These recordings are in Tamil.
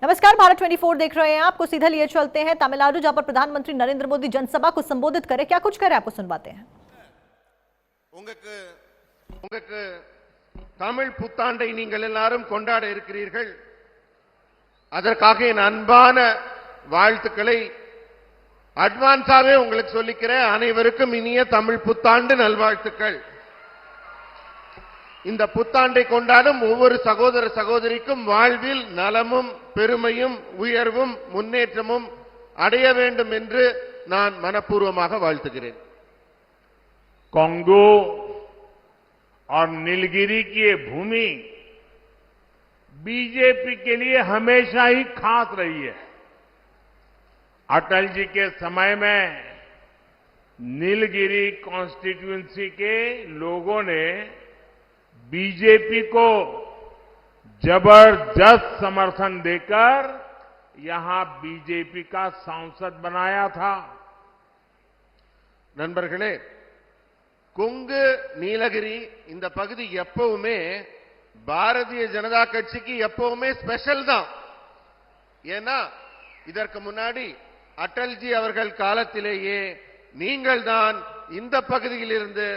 नमस्कार, भारत 24 देख रहे हैं। आपको सीधा लिए चलते हैं तमिलनाडु, जहां पर प्रधानमंत्री नरेंद्र मोदी जनसभा को संबोधित करे। क्या कुछ करे आपको सुनवाते हैं। உங்களுக்கு தமிழ் புத்தாண்டை நீங்கள் எல்லாரும் கொண்டாட இருக்கிறீர்கள். அதற்காக என் அன்பான வாழ்த்துக்களை அட்வான்ஸாவே உங்களுக்கு சொல்லிக்கிறேன். அனைவருக்கும் இனிய தமிழ் புத்தாண்டு நல்வாழ்த்துக்கள். இந்த புத்தாண்டை கொண்டாடும் ஒவ்வொரு சகோதர சகோதரிக்கும் வாழ்வில் நலமும் பெருமையும் உயர்வும் முன்னேற்றமும் அடைய வேண்டும் என்று நான் மனப்பூர்வமாக வாழ்த்துகிறேன். कांगो और नीलगिरी की ये भूमि बीजेपी के लिए हमेशा ही खास रही है। अटल जी के समय में नीलगिरी कॉन्स्टिट्यूएंसी के लोगों ने बीजेपी को जबरदस्त समर्थन देकर यहां बीजेपी का सांसद बनाया था। நண்பர்களே, கொங்கு நீலகிரி இந்த பகுதி எப்பவுமே பாரதிய ஜனதா கட்சிக்கு எப்பவுமே ஸ்பெஷல் தான். ஏன்னா இதற்கு முன்னாடி அடல்ஜி அவர்கள் காலத்திலேயே நீங்கள் தான் இந்த பகுதியில் இருந்து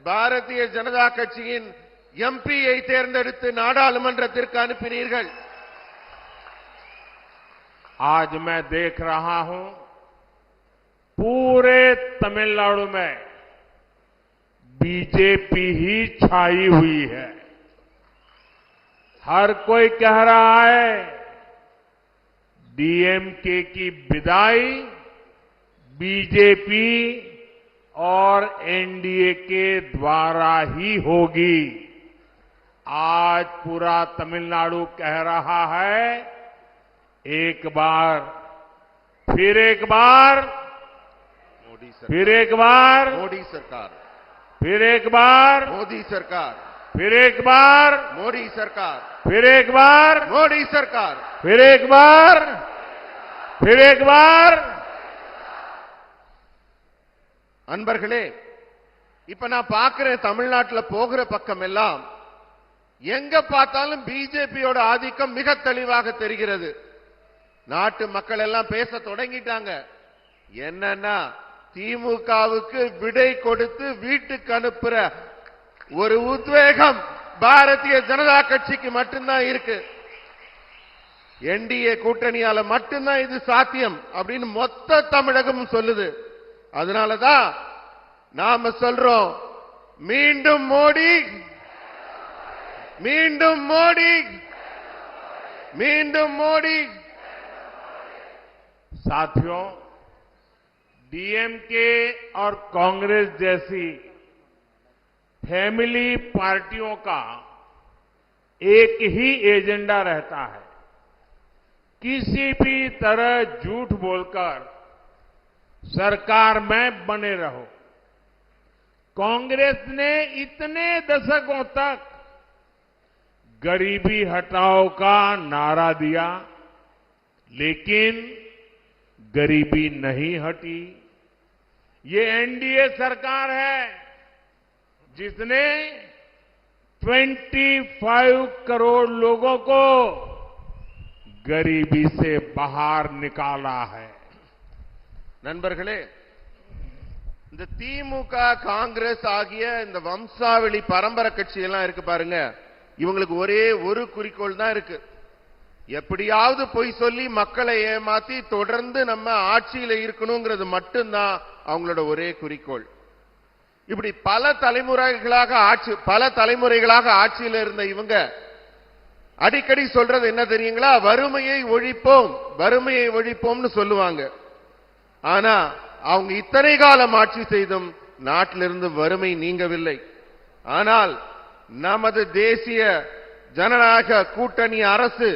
பாரதிய ஜனதா கட்சியின் எம்பியை தேர்ந்தெடுத்து நாடாளுமன்றத்திற்கு அனுப்பினீர்கள். आज मैं देख रहा हूं पूरे तमिलनाडु में बीजेपी ही छाई हुई है। हर कोई कह रहा है डीएमके की विदाई बीजेपी और एनडीए के द्वारा ही होगी। आज पूरा तमिलनाडु कह रहा है एक बार, फिर एक बार, मोदी सरकार, फिर एक बार, मोदी सरकार, फिर एक बार, मोदी सरकार, फिर एक बार, मोदी सरकार, फिर एक बार, मोदी सरकार, फिर एक बार, फिर एक बार। அன்பர்களே, இப்ப நான் பார்க்கிறேன் தமிழ்நாட்டில் போகிற பக்கம் எல்லாம் எங்க பார்த்தாலும் பிஜேபியோட ஆதிக்கம் மிக தெளிவாக தெரிகிறது. நாட்டு மக்கள் எல்லாம் பேச தொடங்கிட்டாங்க. என்னன்னா திமுகவுக்கு விடை கொடுத்து வீட்டுக்கு அனுப்புற ஒரு உத்வேகம் பாரதிய ஜனதா கட்சிக்கு மட்டும்தான் இருக்கு. என்டிஏ கூட்டணியால மட்டும்தான் இது சாத்தியம் அப்படின்னு மொத்த தமிழகம் சொல்லுது. அதனாலதான் நாம சொல்றோம், மீண்டும் மோடி, மீண்டும் மோடி, மீண்டும் மோடி. साथियों, डीएमके और कांग्रेस जैसी फैमिली पार्टियों का एक ही एजेंडा रहता है, किसी भी तरह झूठ बोलकर सरकार में बने रहो। कांग्रेस ने इतने दशकों तक गरीबी हटाओ का नारा दिया, लेकिन गरीबी नहीं हटी। ये एनडीए सरकार है जिसने 25 करोड़ लोगों को गरीबी से बाहर निकाला है। நண்பர்களே, இந்த திமுக காங்கிரஸ் ஆகிய இந்த வம்சாவளி பரம்பரை கட்சி எல்லாம் இருக்கு பாருங்க, இவங்களுக்கு ஒரே ஒரு குறிக்கோள் தான் இருக்கு. எப்படியாவது பொய் சொல்லி மக்களை ஏமாத்தி தொடர்ந்து நம்ம ஆட்சியில இருக்கணுங்கிறது மட்டும்தான் அவங்களோட ஒரே குறிக்கோள். இப்படி பல தலைமுறைகளாக ஆட்சியில இருந்த இவங்க அடிக்கடி சொல்றது என்ன தெரியுங்களா? வறுமையை ஒழிப்போம், வறுமையை ஒழிப்போம்னு சொல்லுவாங்க. ஆனா அவங்க இத்தனை காலம் ஆட்சி செய்தும் நாட்டிலிருந்து வறுமை நீங்கவில்லை. ஆனால் நமது தேசிய ஜனநாயக கூட்டணி அரசு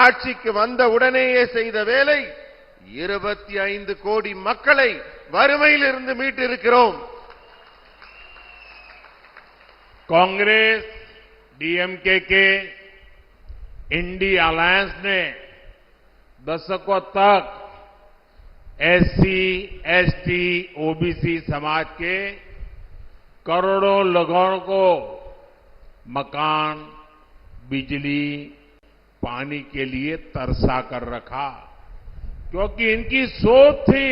ஆட்சிக்கு வந்த உடனேயே செய்த வேலை 25 கோடி மக்களை வறுமையிலிருந்து மீட்டிருக்கிறோம். कांग्रेस डीएमके के इंडी अलायंस ने दशकों तक एससी, एसटी, ओबीसी समाज के करोड़ों लोगों को मकान, बिजली, पानी के लिए तरसा कर रखा, क्योंकि इनकी सोच थी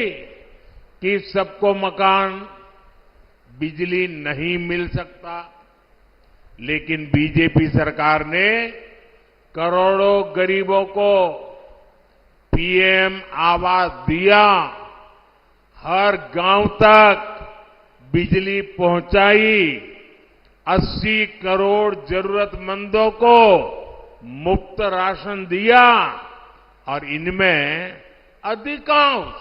कि सबको मकान, बिजली नहीं मिल सकता। लेकिन बीजेपी सरकार ने करोड़ों गरीबों को पीएम आवास दिया, हर गांव तक बिजली पहुंचाई, 80 करोड़ जरूरतमंदों को मुफ्त राशन दिया और इनमें अधिकांश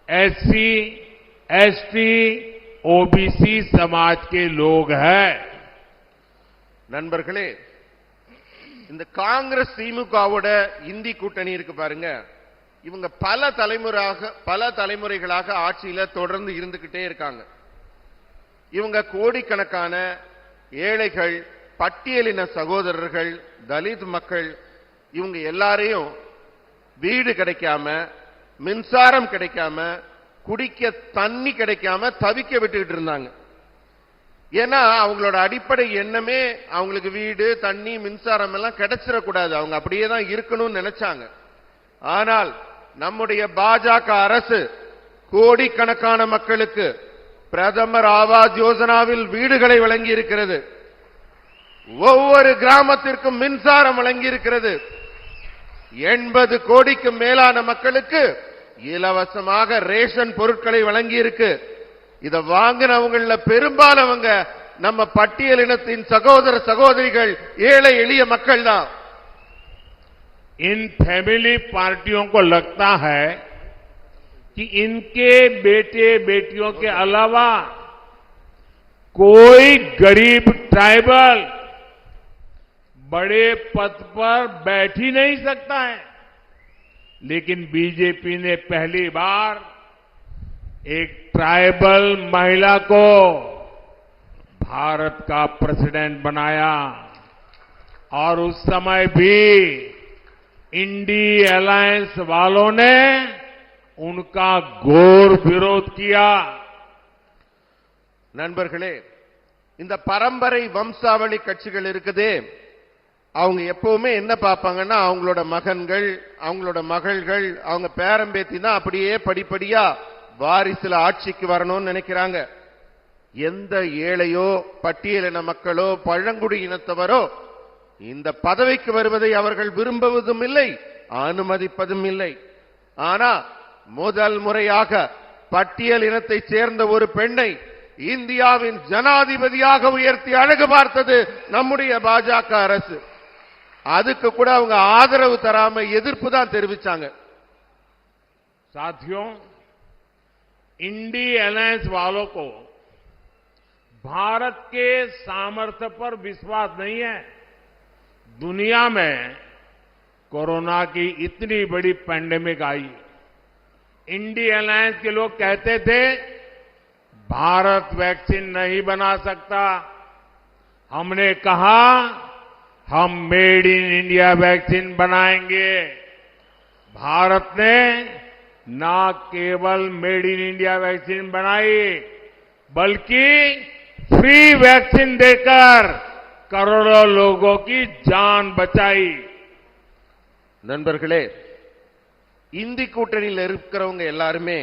एससी, एसटी, ओबीसी समाज के लोग हैं। நண்பர்களே, இந்த காங்கிரஸ் திமுகவோட இந்தி கூட்டணி இருக்கு பாருங்க, இவங்க பல தலைமுறைகளாக ஆட்சியில தொடர்ந்து இருந்துகிட்டே இருக்காங்க. இவங்க கோடிக்கணக்கான ஏழைகள், பட்டியலின சகோதரர்கள், தலித் மக்கள், இவங்க எல்லாரையும் வீடு கிடைக்காம, மின்சாரம் கிடைக்காம, குடிக்க தண்ணி கிடைக்காம தவிக்க விட்டுக்கிட்டு இருந்தாங்க. ஏன்னா அவங்களோட அடிப்படை எண்ணமே அவங்களுக்கு வீடு, தண்ணி, மின்சாரம் எல்லாம் கிடைச்சிடக்கூடாது, அவங்க அப்படியே தான் இருக்கணும்னு நினைச்சாங்க. ஆனால் நம்முடைய பாஜக அரசு கோடிக்கணக்கான மக்களுக்கு பிரதமர் ஆவாஸ் யோஜனாவில் வீடுகளை வழங்கி இருக்கிறது, ஒவ்வொரு கிராமத்திற்கும் மின்சாரம் வழங்கி இருக்கிறது, 80 கோடிக்கு மேலான மக்களுக்கு இலவசமாக ரேஷன் பொருட்களை வழங்கி இருக்கு. இத வாங்கினவங்கள பெரும்பாலவங்க நம்ம பட்டியலினத்தின் சகோதர சகோதரிகள், ஏழை எளிய மக்கள் தான். इन फैमिली पार्टियों को लगता है कि इनके बेटे बेटियों के अलावा कोई गरीब ट्राइबल बड़े पद पर बैठ ही नहीं सकता है। लेकिन बीजेपी ने पहली बार एक ट्राइबल महिला को भारत का प्रेसिडेंट बनाया और उस समय भी इंडी अलायंस वालों ने उनका घोर विरोध किया। நண்பர்களே, இந்த பரம்பரை வம்சாவளி கட்சிகள் இருக்குதே, அவங்க எப்பவுமே என்ன பார்ப்பாங்கன்னா அவங்களோட மகன்கள், அவங்களோட மகள்கள், அவங்க பேரம்பேத்தி தான் அப்படியே படிப்படியா வாரிசுல ஆட்சிக்கு வரணும்னு நினைக்கிறாங்க. எந்த ஏழையோ, பட்டியலின மக்களோ, பழங்குடியினத்தவரோ இந்த பதவிக்கு வருவதை அவர்கள் விரும்புவதும் இல்லை, அனுமதிப்பதும் இல்லை. ஆனா முதல் முறையாக பட்டியல் இனத்தைச் சேர்ந்த ஒரு பெண்ணை இந்தியாவின் ஜனாதிபதியாக உயர்த்தி அழகு பார்த்தது நம்முடைய பாஜக அரசு. அதுக்கு கூட அவங்க ஆதரவு தராம எதிர்ப்பு தான் தெரிவிச்சாங்க. साथियों, इंडी अलायंस वालों को भारत के सामर्थ्य पर विश्वास नहीं है। दुनिया में कोरोना की इतनी बड़ी पैंडेमिक आई, इंडी अलायंस के लोग कहते थे भारत वैक्सीन नहीं बना सकता। हमने कहा हम मेड इन इंडिया वैक्सीन बनाएंगे। भारत ने ना केवल मेड इन इंडिया वैक्सीन बनाई, बल्कि फ्री वैक्सीन देकर करोड़ों लोगों की जान बचाई। நண்பர்களே, இந்தி கூட்டணியில் இருக்கிறவங்க எல்லாருமே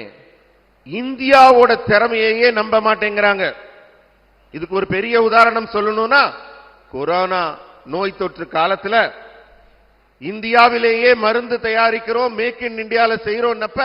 இந்தியாவோட திறமையையே நம்ப மாட்டேங்கிறாங்க. இதுக்கு ஒரு பெரிய உதாரணம் சொல்லணும்னா, கொரோனா நோய் தொற்று காலத்துல இந்தியாவிலேயே மருந்து தயாரிக்கிறோம், மேக் இன் இந்தியால செய்யறோம்னப்ப